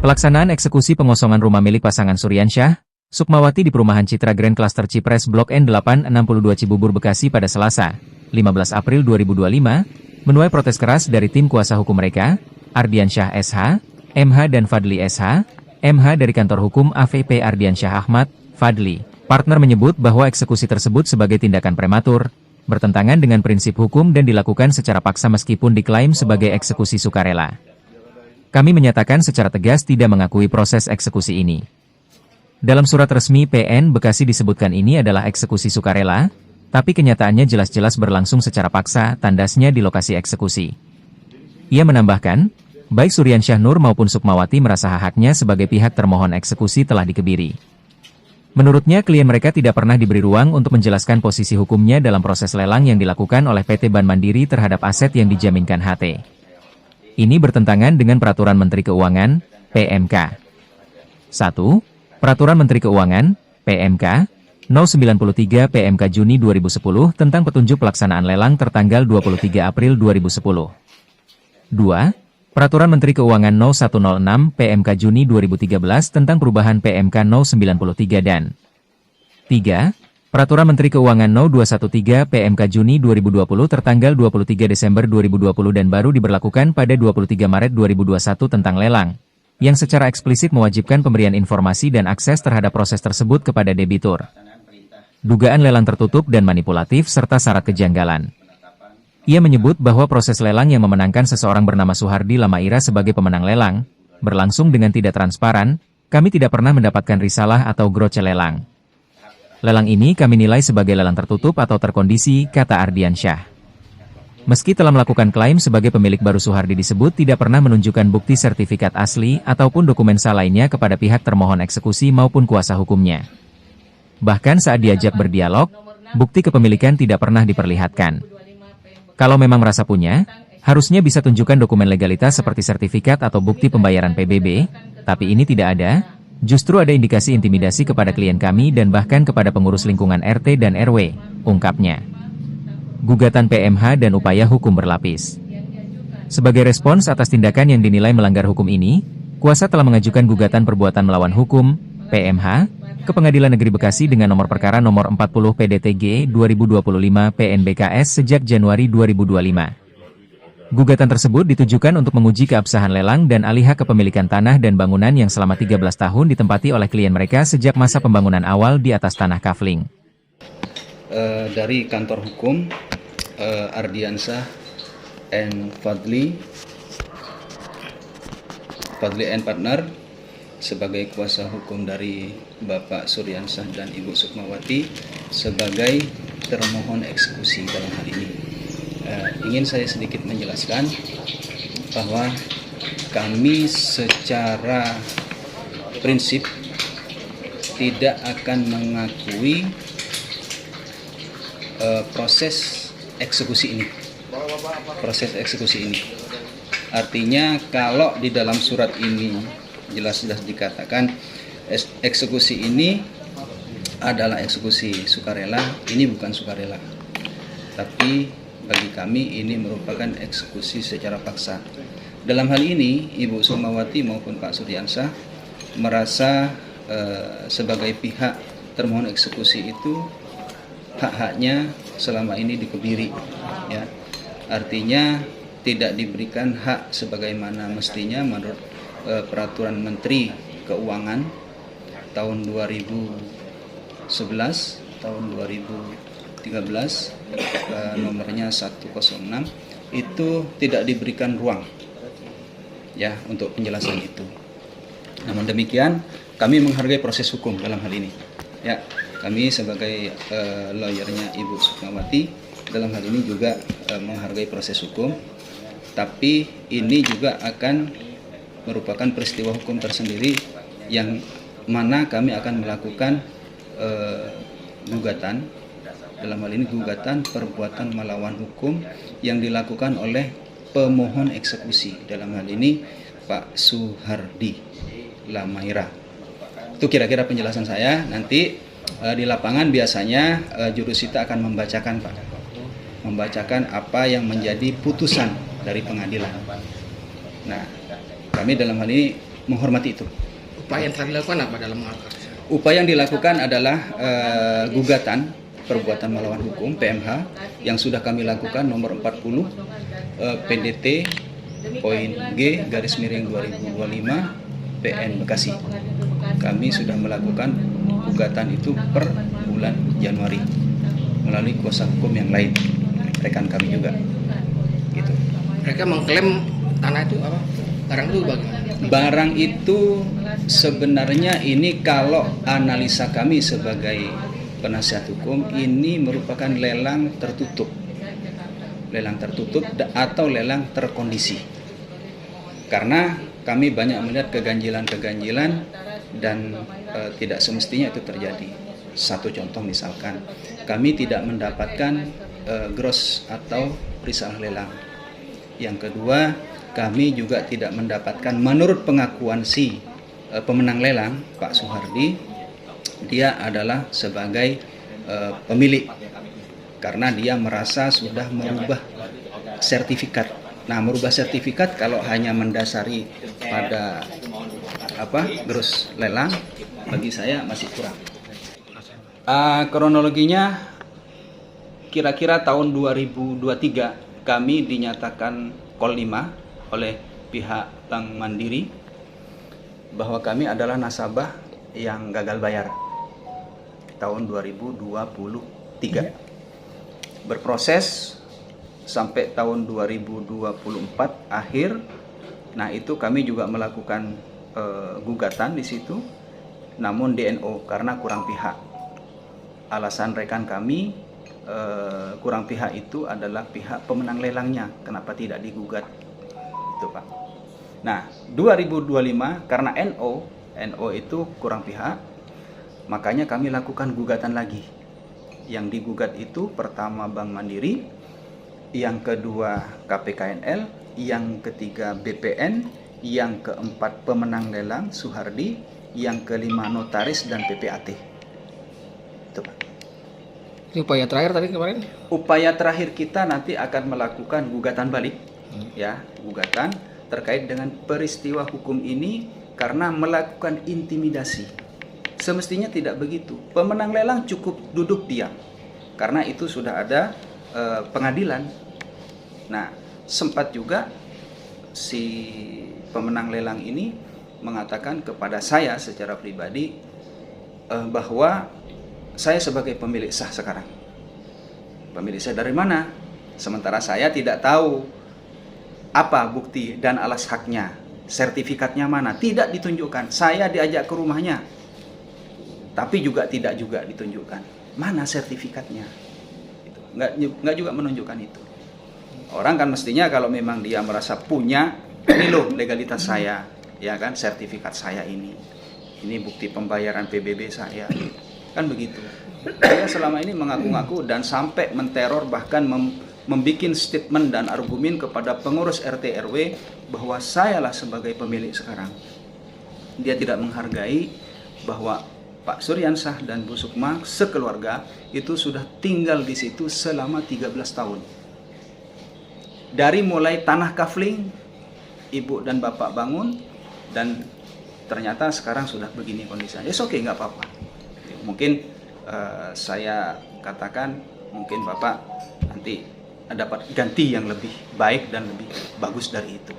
Pelaksanaan eksekusi pengosongan rumah milik pasangan Suryansyah, Sukmawati di perumahan Citra Grand Cluster Cipres Blok N862 Cibubur, Bekasi pada Selasa, 15 April 2025, menuai protes keras dari tim kuasa hukum mereka, Ardiansyah SH, MH dan Fadli SH. MH dari kantor hukum AVP Ardiansyah Ahmad, Fadli. Partner menyebut bahwa eksekusi tersebut sebagai tindakan prematur, bertentangan dengan prinsip hukum dan dilakukan secara paksa meskipun diklaim sebagai eksekusi sukarela. Kami menyatakan secara tegas tidak mengakui proses eksekusi ini. Dalam surat resmi PN Bekasi disebutkan ini adalah eksekusi sukarela, tapi kenyataannya jelas-jelas berlangsung secara paksa, tandasnya di lokasi eksekusi. Ia menambahkan, baik Suryansyah Nur maupun Sukmawati merasa haknya sebagai pihak termohon eksekusi telah dikebiri. Menurutnya klien mereka tidak pernah diberi ruang untuk menjelaskan posisi hukumnya dalam proses lelang yang dilakukan oleh PT Bank Mandiri terhadap aset yang dijaminkan HT. Ini bertentangan dengan Peraturan Menteri Keuangan, PMK. 1. Peraturan Menteri Keuangan, PMK, No. 93 PMK Juni 2010 tentang petunjuk pelaksanaan lelang tertanggal 23 April 2010. 2. Peraturan Menteri Keuangan No. 106 PMK Juni 2013 tentang perubahan PMK No. 93 dan 3. Peraturan Menteri Keuangan No. 213 PMK Juni 2020 tertanggal 23 Desember 2020 dan baru diberlakukan pada 23 Maret 2021 tentang lelang, yang secara eksplisit mewajibkan pemberian informasi dan akses terhadap proses tersebut kepada debitur. Dugaan lelang tertutup dan manipulatif serta syarat kejanggalan. Ia menyebut bahwa proses lelang yang memenangkan seseorang bernama Suhardi Lamaira sebagai pemenang lelang, berlangsung dengan tidak transparan, kami tidak pernah mendapatkan risalah atau groce lelang. Lelang ini kami nilai sebagai lelang tertutup atau terkondisi, kata Ardiansyah. Meski telah melakukan klaim sebagai pemilik baru, Suhardi disebut tidak pernah menunjukkan bukti sertifikat asli ataupun dokumen sah lainnya kepada pihak termohon eksekusi maupun kuasa hukumnya. Bahkan saat diajak berdialog, bukti kepemilikan tidak pernah diperlihatkan. Kalau memang merasa punya, harusnya bisa tunjukkan dokumen legalitas seperti sertifikat atau bukti pembayaran PBB, tapi ini tidak ada, justru ada indikasi intimidasi kepada klien kami dan bahkan kepada pengurus lingkungan RT dan RW, ungkapnya. Gugatan PMH dan upaya hukum berlapis. Sebagai respons atas tindakan yang dinilai melanggar hukum ini, kuasa telah mengajukan gugatan perbuatan melawan hukum, PMH, ke Pengadilan Negeri Bekasi dengan nomor perkara nomor 40 PDTG 2025 PNBKS sejak Januari 2025. Gugatan tersebut ditujukan untuk menguji keabsahan lelang dan alih hak kepemilikan tanah dan bangunan yang selama 13 tahun ditempati oleh klien mereka sejak masa pembangunan awal di atas tanah kafling. Dari kantor hukum, Ardiansyah and Fadli and partner sebagai kuasa hukum dari Bapak Suryansyah dan Ibu Sukmawati sebagai termohon eksekusi dalam hal ini. Ingin saya sedikit menjelaskan bahwa kami secara prinsip tidak akan mengakui proses eksekusi ini. Artinya kalau di dalam surat ini jelas-jelas dikatakan eksekusi ini adalah eksekusi sukarela, ini bukan sukarela. Tapi bagi kami ini merupakan eksekusi secara paksa. Dalam hal ini Ibu Sukmawati maupun Pak Suryansyah merasa sebagai pihak termohon eksekusi itu hak-haknya selama ini dikebiri, ya. Artinya tidak diberikan hak sebagaimana mestinya menurut Peraturan Menteri Keuangan tahun 2011, tahun 2013, nomornya 106, itu tidak diberikan ruang, ya, untuk penjelasan itu. Namun demikian, kami menghargai proses hukum dalam hal ini, ya. Kami sebagai lawyernya Ibu Sukmawati dalam hal ini juga menghargai proses hukum, tapi ini juga akan merupakan peristiwa hukum tersendiri yang mana kami akan melakukan gugatan, dalam hal ini gugatan perbuatan melawan hukum yang dilakukan oleh pemohon eksekusi, dalam hal ini Pak Suhardi Lamaira. Itu kira-kira penjelasan saya. Nanti di lapangan biasanya jurusita akan membacakan, Pak, membacakan apa yang menjadi putusan dari pengadilan. Nah, kami dalam hal ini menghormati itu. Upaya yang telah dilakukan apa dalam mengangkat? Upaya yang dilakukan adalah gugatan perbuatan melawan hukum (PMH) yang sudah kami lakukan nomor 40 PDT poin G garis miring 2025 PN Bekasi. Kami sudah melakukan gugatan itu per bulan Januari melalui kuasa hukum yang lain, rekan kami juga. Gitu. Mereka mengklaim tanah itu apa? Barang itu bagaimana? Barang itu sebenarnya ini kalau analisa kami sebagai penasihat hukum ini merupakan lelang tertutup atau lelang terkondisi, karena kami banyak melihat keganjilan-keganjilan dan tidak semestinya itu terjadi. Satu contoh misalkan kami tidak mendapatkan gross atau risalah lelang. Yang kedua, kami juga tidak mendapatkan, menurut pengakuan si pemenang lelang Pak Suhardi, dia adalah sebagai pemilik karena dia merasa sudah merubah sertifikat. Nah, merubah sertifikat kalau hanya mendasari pada gross lelang, bagi saya masih kurang. Kronologinya kira-kira tahun 2023 kami dinyatakan Kol 5 oleh pihak Bank Mandiri bahwa kami adalah nasabah yang gagal bayar tahun 2023. Berproses sampai tahun 2024 akhir. Nah, itu kami juga melakukan gugatan di situ, namun DNO karena kurang pihak. Alasan rekan kami kurang pihak itu adalah pihak pemenang lelangnya, kenapa tidak digugat, itu Pak. Nah, 2025 karena NO itu kurang pihak, makanya kami lakukan gugatan lagi. Yang digugat itu pertama Bank Mandiri, yang kedua KPKNL, yang ketiga BPN, yang keempat pemenang lelang Suhardi, yang kelima notaris dan PPAT. Itu Pak. Ini upaya terakhir tadi kemarin? Upaya terakhir kita nanti akan melakukan gugatan balik, ya, gugatan terkait dengan peristiwa hukum ini karena melakukan intimidasi. Semestinya tidak begitu. Pemenang lelang cukup duduk diam karena itu sudah ada pengadilan. Nah, sempat juga si pemenang lelang ini mengatakan kepada saya secara pribadi bahwa saya sebagai pemilik sah sekarang. Pemilik sah dari mana? Sementara saya tidak tahu apa bukti dan alas haknya, sertifikatnya mana, tidak ditunjukkan. Saya diajak ke rumahnya, tapi juga tidak juga ditunjukkan. Mana sertifikatnya? Nggak juga menunjukkan itu. Orang kan mestinya kalau memang dia merasa punya, ini loh legalitas saya, ya kan, sertifikat saya ini bukti pembayaran PBB saya, kan begitu. Saya selama ini mengaku-ngaku dan sampai menteror, bahkan membuat statement dan argumen kepada pengurus RT RW bahwa sayalah sebagai pemilik sekarang. Dia tidak menghargai bahwa Pak Suryansah dan Bu Sukma sekeluarga itu sudah tinggal di situ selama 13 tahun. Dari mulai tanah kafling, ibu dan bapak bangun, dan ternyata sekarang sudah begini kondisinya. Yes, oke, nggak apa-apa. Mungkin saya katakan, mungkin bapak nanti dapat ganti yang lebih baik dan lebih bagus dari itu.